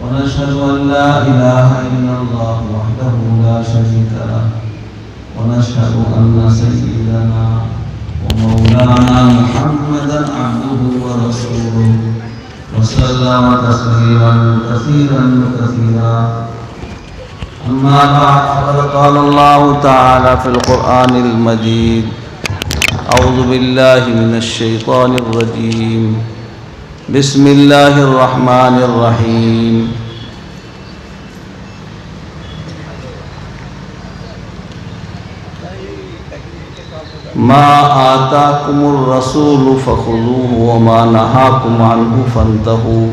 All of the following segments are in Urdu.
ونشهد أن لا إله إلا الله وحده لا شريك له ونشهد أن سيدنا ومولانا محمدا عبده ورسوله وسلم تسليما كثيرا كثيرا. أما بعد فقد قال الله تعالى في القرآن المجيد: أعوذ بالله من الشيطان الرجيم، بسم الله الرحمن الرحيم. ما آتاكم الرسول فخذوه وما نهاكم عنه فانتهوا.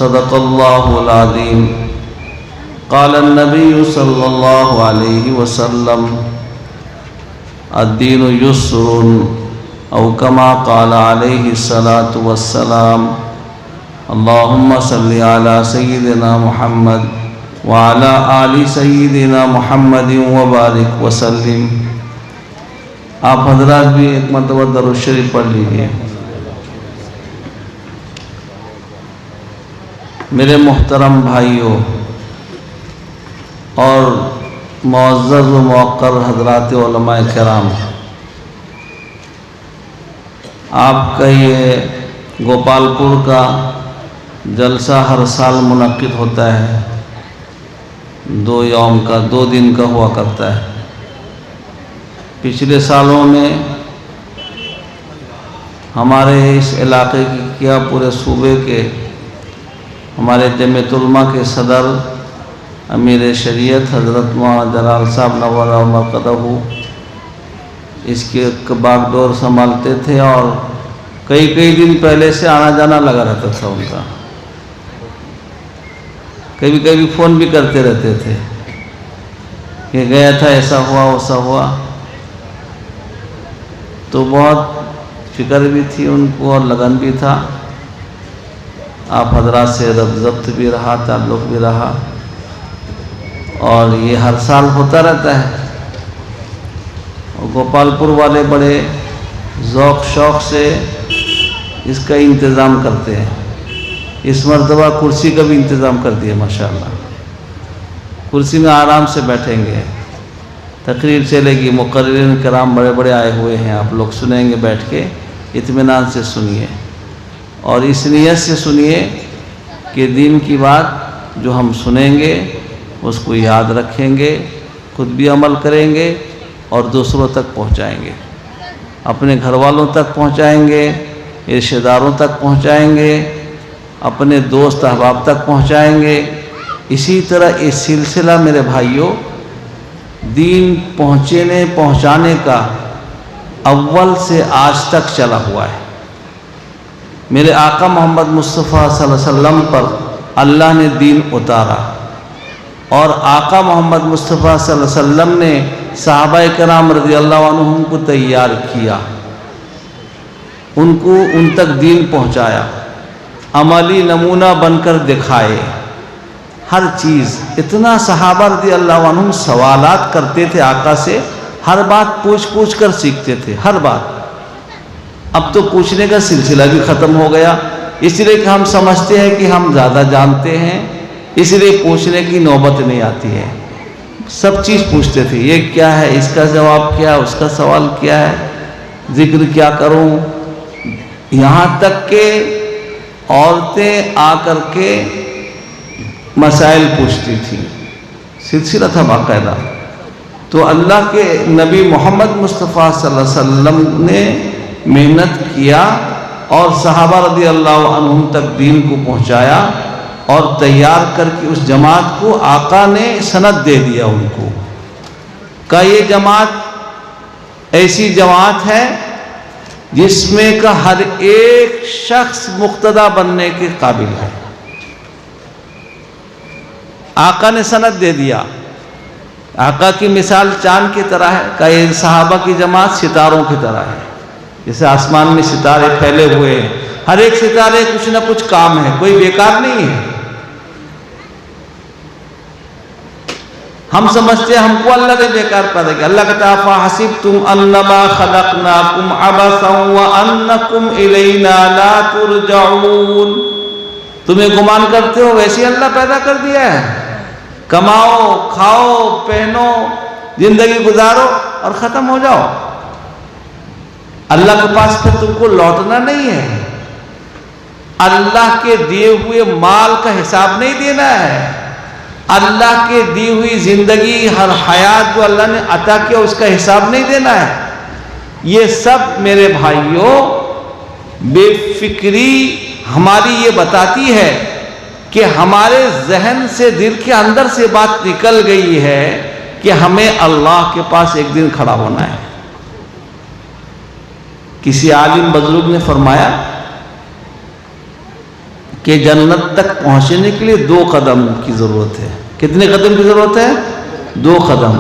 صدق الله العظيم. قال النبي صلى الله عليه وسلم: الدين يسر، أو كما قال عليه الصلاة والسلام. اللهم صل على سيدنا محمد وعلى آل سيدنا محمد وبارك وسلم. آپ حضرات بھی ایک مرتبہ درود شریف پڑھ لیجئے. میرے محترم بھائیوں اور معزز و موقر حضرات علماء کرام، آپ کا یہ گوپال پور کا جلسہ ہر سال منعقد ہوتا ہے، 2 یوم کا، 2 دن کا ہوا کرتا ہے. پچھلے سالوں میں ہمارے اس علاقے کی کیا پورے صوبے کے ہمارے جمعیت علماء کے صدر امیر شریعت حضرت مولانا جلال صاحب نور مرقدہ اس کے باغ ڈور سنبھالتے تھے، اور کئی دن پہلے سے آنا جانا لگا رہتا تھا ان کا. کبھی فون بھی کرتے رہتے تھے کہ گیا تھا، ایسا ہوا ویسا ہوا. تو بہت فکر بھی تھی ان کو اور لگن بھی تھا. آپ حضرات سے ربط ضبط بھی رہا، تعلق بھی رہا، اور یہ ہر سال ہوتا رہتا ہے. گوپال پور والے بڑے ذوق شوق سے اس کا انتظام کرتے ہیں. اس مرتبہ کرسی کا بھی انتظام کر دیا ماشاءاللہ. کرسی میں آرام سے بیٹھیں گے، تقریر چلے گی، مقررین کرام بڑے بڑے آئے ہوئے ہیں، آپ لوگ سنیں گے، بیٹھ کے اطمینان سے سنیے، اور اس نیت سے سنیے کہ دین کی بات جو ہم سنیں گے اس کو یاد رکھیں گے، خود بھی عمل کریں گے اور دوسروں تک پہنچائیں گے، اپنے گھر والوں تک پہنچائیں گے، رشتہ داروں تک پہنچائیں گے، اپنے دوست احباب تک پہنچائیں گے. اسی طرح یہ سلسلہ میرے بھائیوں دین پہنچانے کا اول سے آج تک چلا ہوا ہے. میرے آقا محمد مصطفیٰ صلی اللہ علیہ وسلم پر اللہ نے دین اتارا، اور آقا محمد مصطفیٰ صلی اللہ علیہ وسلم نے صحابہ کرام رضی اللہ عنہم کو تیار کیا، ان تک دین پہنچایا، عملی نمونہ بن کر دکھائے. ہر چیز اتنا صحابہ رضی اللہ عنہم سوالات کرتے تھے آقا سے، ہر بات پوچھ کر سیکھتے تھے، ہر بات. اب تو پوچھنے کا سلسلہ بھی ختم ہو گیا، اس لیے کہ ہم سمجھتے ہیں کہ ہم زیادہ جانتے ہیں، اس لیے پوچھنے کی نوبت نہیں آتی ہے. سب چیز پوچھتے تھے، یہ کیا ہے، اس کا جواب کیا ہے، اس کا سوال کیا ہے، ذکر کیا کروں. یہاں تک کہ عورتیں آ کر کے مسائل پوچھتی تھیں، سلسلہ تھا باقاعدہ. تو اللہ کے نبی محمد مصطفیٰ صلی اللہ علیہ وسلم نے محنت کیا اور صحابہ رضی اللہ عنہم تک دین کو پہنچایا، اور تیار کر کے اس جماعت کو آقا نے سند دے دیا ان کو کہ یہ جماعت ایسی جماعت ہے جس میں کا ہر ایک شخص مقتدا بننے کے قابل ہے. آقا نے سند دے دیا. آقا کی مثال چاند کی طرح ہے کہ یہ صحابہ کی جماعت ستاروں کی طرح ہے. جیسے آسمان میں ستارے پھیلے ہوئے ہیں، ہر ایک ستارے کچھ نہ کچھ کام ہے، کوئی بیکار نہیں ہے. ہم سمجھتے ہیں ہم کو اللہ نے بیکار پیدا کیا. اللہ کہتا ہے فَحَسِبْتُمْ أَنَّمَا خَلَقْنَاكُمْ عَبَثًا وَأَنَّكُمْ إِلَيْنَا لَا تُرْجَعُونَ. تمہیں گمان کرتے ہو ویسے اللہ پیدا کر دیا ہے. کماؤ کھاؤ پہنو زندگی گزارو اور ختم ہو جاؤ. اللہ کے پاس پھر تم کو لوٹنا نہیں ہے. اللہ کے دیے ہوئے مال کا حساب نہیں دینا ہے. اللہ کے دی ہوئی زندگی ہر حیات جو اللہ نے عطا کیا اس کا حساب نہیں دینا ہے. یہ سب میرے بھائیوں بے فکری ہماری یہ بتاتی ہے کہ ہمارے ذہن سے دل کے اندر سے بات نکل گئی ہے کہ ہمیں اللہ کے پاس ایک دن کھڑا ہونا ہے. کسی عالم بزرگ نے فرمایا کہ جنت تک پہنچنے کے لیے 2 قدم کی ضرورت ہے. کتنے قدم کی ضرورت ہے؟ 2 قدم.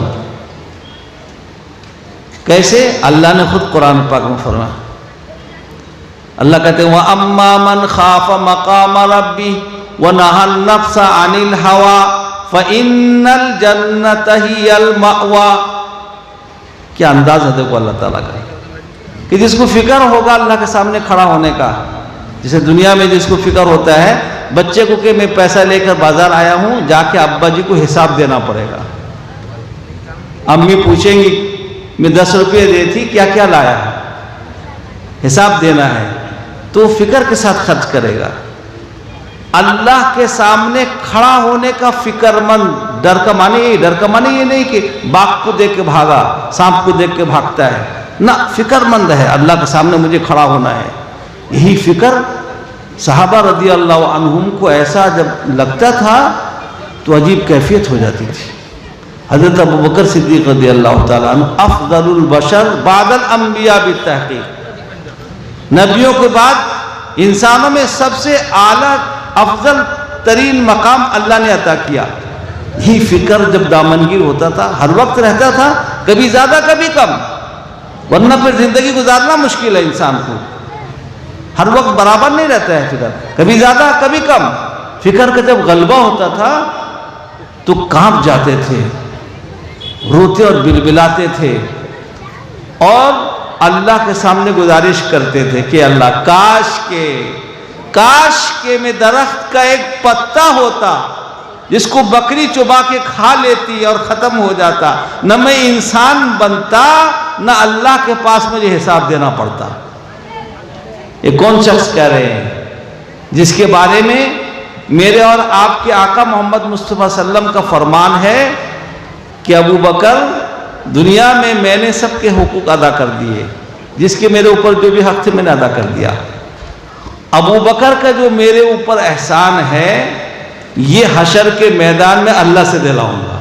کیسے؟ اللہ نے خود قرآن پاک میں فرمایا. اللہ کہتے ہیں وَأَمَّا مَنْ خَافَ مَقَامَ رَبِّهِ وَنَهَى النَّفْسَ عَنِ الْهَوَىٰ فَإِنَّ الْجَنَّةَ هِيَ الْمَأْوَىٰ. کیا انداز ہے دیکھو اللہ تعالیٰ کا کہ جس کو فکر ہوگا اللہ کے سامنے کھڑا ہونے کا. جسے دنیا میں جس کو فکر ہوتا ہے بچے کو کہ میں پیسہ لے کر بازار آیا ہوں جا کے ابا جی کو حساب دینا پڑے گا. امی پوچھیں گی میں 10 روپے دی تھی کیا کیا لایا ہے حساب دینا ہے تو فکر کے ساتھ خرچ کرے گا. اللہ کے سامنے کھڑا ہونے کا فکر مند. ڈر کا معنی یہ نہیں کہ باغ کو دیکھ کے بھاگا سانپ کو دیکھ کے بھاگتا ہے. نہ فکر مند ہے اللہ کے سامنے مجھے کھڑا ہونا ہے. یہی فکر صحابہ رضی اللہ عنہم کو ایسا جب لگتا تھا تو عجیب کیفیت ہو جاتی تھی. حضرت ابوبکر صدیق رضی اللہ تعالیٰ عنہ افضل البشر بعد الانبیاء بالتحقیق. نبیوں کے بعد انسانوں میں سب سے اعلیٰ افضل ترین مقام اللہ نے عطا کیا. یہی فکر جب دامنگیر ہوتا تھا ہر وقت رہتا تھا کبھی زیادہ کبھی کم ورنہ پھر زندگی گزارنا مشکل ہے. انسان کو ہر وقت برابر نہیں رہتا ہے فکر کبھی زیادہ کبھی کم. فکر کا جب غلبہ ہوتا تھا تو کانپ جاتے تھے روتے اور بلبلاتے تھے اور اللہ کے سامنے گزارش کرتے تھے کہ اللہ کاش کے میں درخت کا ایک پتا ہوتا جس کو بکری چبا کے کھا لیتی اور ختم ہو جاتا. نہ میں انسان بنتا نہ اللہ کے پاس مجھے حساب دینا پڑتا. یہ کون شخص کہہ رہے ہیں جس کے بارے میں میرے اور آپ کے آقا محمد مصطفیٰ صلی اللہ علیہ وسلم کا فرمان ہے کہ ابو بکر دنیا میں نے سب کے حقوق ادا کر دیے. جس کے میرے اوپر جو بھی حق تھے میں نے ادا کر دیا. ابو بکر کا جو میرے اوپر احسان ہے یہ حشر کے میدان میں اللہ سے دلاؤں گا.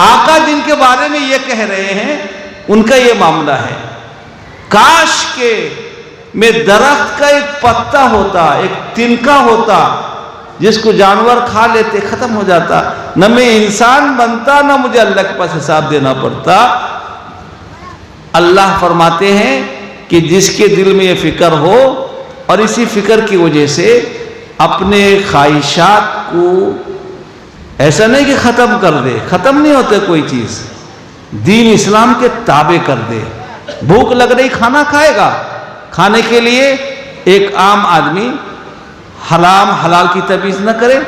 آقا جن کے بارے میں یہ کہہ رہے ہیں ان کا یہ معاملہ ہے. کاش کے میں درخت کا ایک پتا ہوتا ایک تنکا ہوتا جس کو جانور کھا لیتے ختم ہو جاتا. نہ میں انسان بنتا نہ مجھے اللہ کے پاس حساب دینا پڑتا. اللہ فرماتے ہیں کہ جس کے دل میں یہ فکر ہو اور اسی فکر کی وجہ سے اپنے خواہشات کو ایسا نہیں کہ ختم کر دے. ختم نہیں ہوتے کوئی چیز. دین اسلام کے تابع کر دے. بھوک لگ رہی کھانا کھائے گا. کھانے کے لیے ایک عام آدمی حرام حلال کی تمیز نہ کرے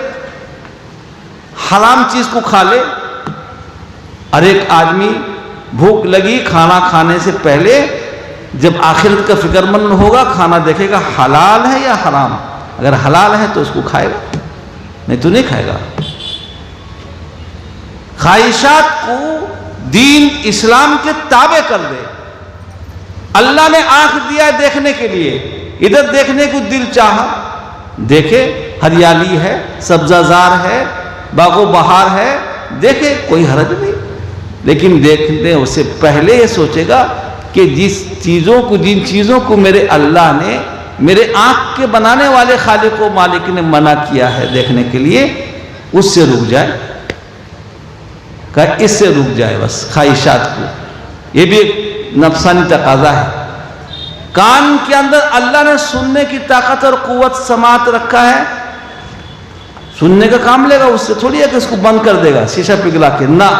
حرام چیز کو کھا لے. اور ایک آدمی بھوک لگی کھانا کھانے سے پہلے جب آخرت کا فکر مند ہوگا کھانا دیکھے گا حلال ہے یا حرام. اگر حلال ہے تو اس کو کھائے گا نہیں تو نہیں کھائے گا. خواہشات کو دین اسلام کے تابع کر دے. اللہ نے آنکھ دیا دیکھنے کے لیے. ادھر دیکھنے کو دل چاہا دیکھے ہریالی ہے سبزہ زار ہے باغ و بہار ہے دیکھے کوئی حرج نہیں. لیکن دیکھنے سے پہلے یہ سوچے گا کہ جن چیزوں کو میرے اللہ نے میرے آنکھ کے بنانے والے خالق و مالک نے منع کیا ہے دیکھنے کے لیے اس سے رک جائے. کہ اس سے رک جائے بس خواہشات کو. یہ بھی ایک نفسانی تقاضا ہے. کان کے اندر اللہ نے سننے کی طاقت اور قوت سماعت رکھا ہے. سننے کا کام لے گا، اس سے تھوڑی ہے کہ اس کو بند کر دے گا شیشہ پگھلا کے، نہ،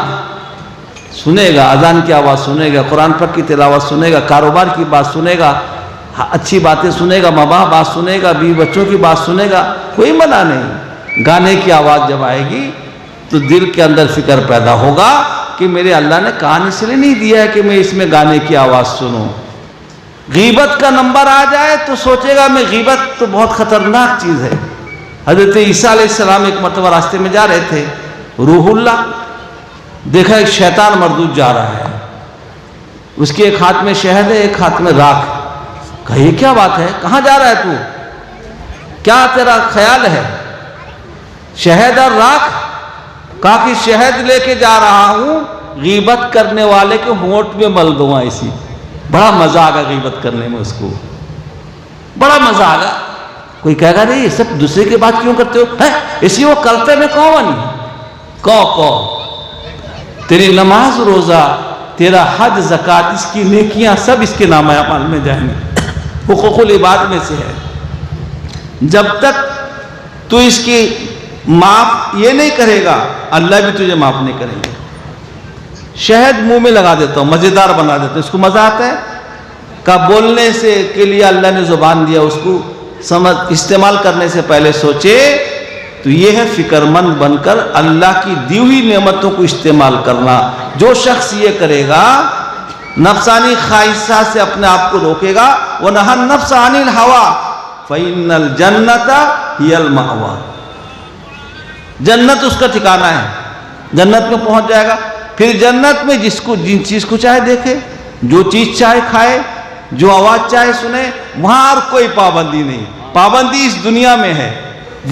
سنے گا، اذان کی آواز سنے گا، قرآن پاک کی تلاوت سنے گا، کاروبار کی بات سنے گا، اچھی باتیں سنے گا، ماں باپ بات سنے گا، بیوی بچوں کی بات سنے گا، کوئی منع نہیں۔ گانے کی آواز جب آئے گی تو دل کے اندر فکر پیدا ہوگا کہ میرے اللہ نے کان اس لیے نہیں دیا ہے کہ میں اس میں گانے کی آواز سنوں۔ غیبت کا نمبر آ جائے تو سوچے گا میں غیبت تو بہت خطرناک چیز ہے۔ حضرت عیسیٰ علیہ السلام ایک مرتبہ راستے میں جا رہے تھے، روح اللہ دیکھا ایک شیطان مردود جا رہا ہے، اس کے ایک ہاتھ میں شہد ہے، ایک ہاتھ میں راکھ۔ کہا یہ کیا بات ہے، کہاں جا رہا ہے تو، کیا تیرا خیال ہے، شہد اور راکھ؟ کہا کہ شہد لے کے جا رہا ہوں، غیبت کرنے والے کے ہونٹ میں مل دوں ایسی۔ بڑا مزہ آگا غیبت کرنے میں، اس کو بڑا مزہ آگا۔ کوئی کہے گا نہیں یہ سب دوسرے کی بات کیوں کرتے ہو، اسی وہ کرتے میں کون کو تیری نماز روزہ، تیرا حج زکوٰۃ، اس کی نیکیاں سب اس کے نامہ اعمال میں جائیں گے، حقوق العباد میں سے ہے۔ جب تک تو اس کی معاف یہ نہیں کرے گا، اللہ بھی تجھے معاف نہیں کریں گے۔ شہد منہ میں لگا دیتا ہوں، مزیدار بنا دیتا ہوں، اس کو مزہ آتا ہے کہ بولنے سے کے لیے اللہ نے زبان دیا، اس کو سمجھ استعمال کرنے سے پہلے سوچے تو یہ ہے فکر مند بن کر اللہ کی دی ہوئی نعمتوں کو استعمال کرنا۔ جو شخص یہ کرے گا، نفسانی خواہشات سے اپنے آپ کو روکے گا، وَنَهَى النَّفْسَ عَنِ الْهَوَىٰ فَإِنَّ الْجَنَّةَ هِيَ الْمَأْوَىٰ، جنت اس کا ٹھکانہ ہے، جنت میں پہنچ جائے گا۔ پھر جنت میں جن چیز کو چاہے دیکھے، جو چیز چاہے کھائے، جو آواز چاہے سنے، وہاں اور کوئی پابندی نہیں۔ پابندی اس دنیا میں ہے،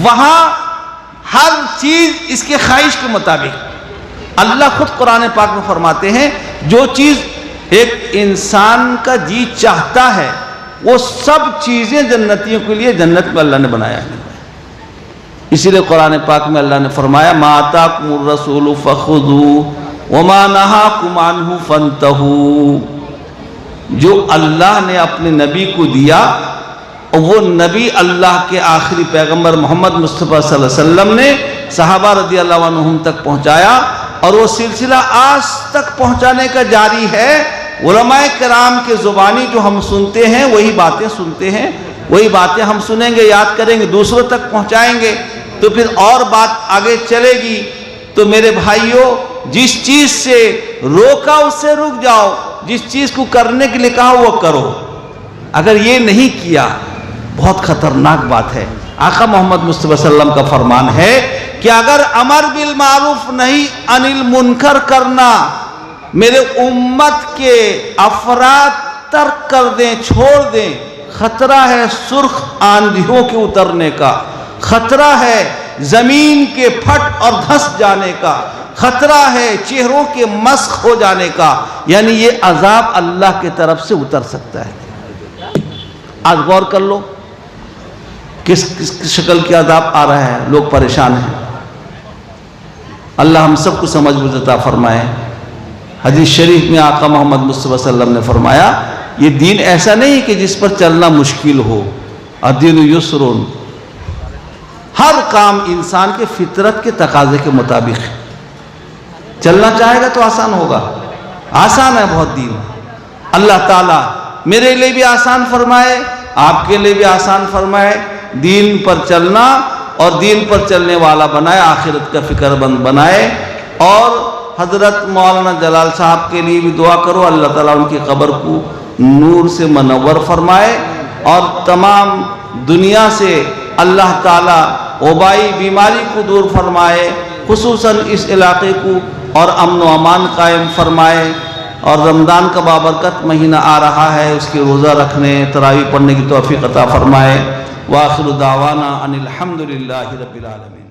وہاں ہر چیز اس کے خواہش کے مطابق۔ اللہ خود قرآن پاک میں فرماتے ہیں جو چیز ایک انسان کا جی چاہتا ہے وہ سب چیزیں جنتیوں کے لیے جنت میں اللہ نے بنایا ہے۔ اسی لیے قرآن پاک میں اللہ نے فرمایا مَا آتَاكُمُ الرَّسُولُ فَخُذُوهُ وَمَا نَهَاكُمْ عَنْهُ فَانْتَهُوا، جو اللہ نے اپنے نبی کو دیا، وہ نبی اللہ کے آخری پیغمبر محمد مصطفیٰ صلی اللہ علیہ وسلم نے صحابہ رضی اللہ عنہم تک پہنچایا، اور وہ سلسلہ آج تک پہنچانے کا جاری ہے۔ علماء کرام کے زبانی جو ہم سنتے ہیں وہی باتیں سنتے ہیں، وہی باتیں ہم سنیں گے، یاد کریں گے، دوسروں تک پہنچائیں گے، تو پھر اور بات آگے چلے گی۔ تو میرے بھائیوں، جس چیز سے روکا اس سے رک جاؤ، جس چیز کو کرنے کے لیے کہا وہ کرو۔ اگر یہ نہیں کیا بہت خطرناک بات ہے۔ آقا محمد مصطفیٰ صلی اللہ علیہ وسلم کا فرمان ہے کہ اگر امر بالمعروف نہیں عن المنکر کرنا، میرے امت کے افراد ترک کر دیں، چھوڑ دیں، خطرہ ہے سرخ آندھیوں کے اترنے کا، خطرہ ہے زمین کے پھٹ اور دھس جانے کا، خطرہ ہے چہروں کے مسخ ہو جانے کا، یعنی یہ عذاب اللہ کے طرف سے اتر سکتا ہے۔ آج غور کر لو کس شکل کی عذاب آ رہا ہے، لوگ پریشان ہیں۔ اللہ ہم سب کو سمجھ بوجھ عطا فرمائے۔ حدیث شریف میں آقا محمد مصطفیٰ صلی اللہ علیہ وسلم نے فرمایا یہ دین ایسا نہیں کہ جس پر چلنا مشکل ہو، الدین یسر، ہر کام انسان کے فطرت کے تقاضے کے مطابق ہے۔ چلنا چاہے گا تو آسان ہوگا، آسان ہے بہت دین۔ اللہ تعالیٰ میرے لیے بھی آسان فرمائے، آپ کے لیے بھی آسان فرمائے، دین پر چلنا اور دین پر چلنے والا بنائے، آخرت کا فکر مند بنائے۔ اور حضرت مولانا جلال صاحب کے لیے بھی دعا کرو، اللہ تعالیٰ ان کی قبر کو نور سے منور فرمائے، اور تمام دنیا سے اللہ تعالیٰ وبائی بیماری کو دور فرمائے، خصوصاً اس علاقے کو، اور امن و امان قائم فرمائے۔ اور رمضان کا بابرکت مہینہ آ رہا ہے، اس کے روزہ رکھنے، تراویح پڑھنے کی توفیق عطا فرمائے۔ وآخر دعوانا ان الحمد للہ رب العالمین۔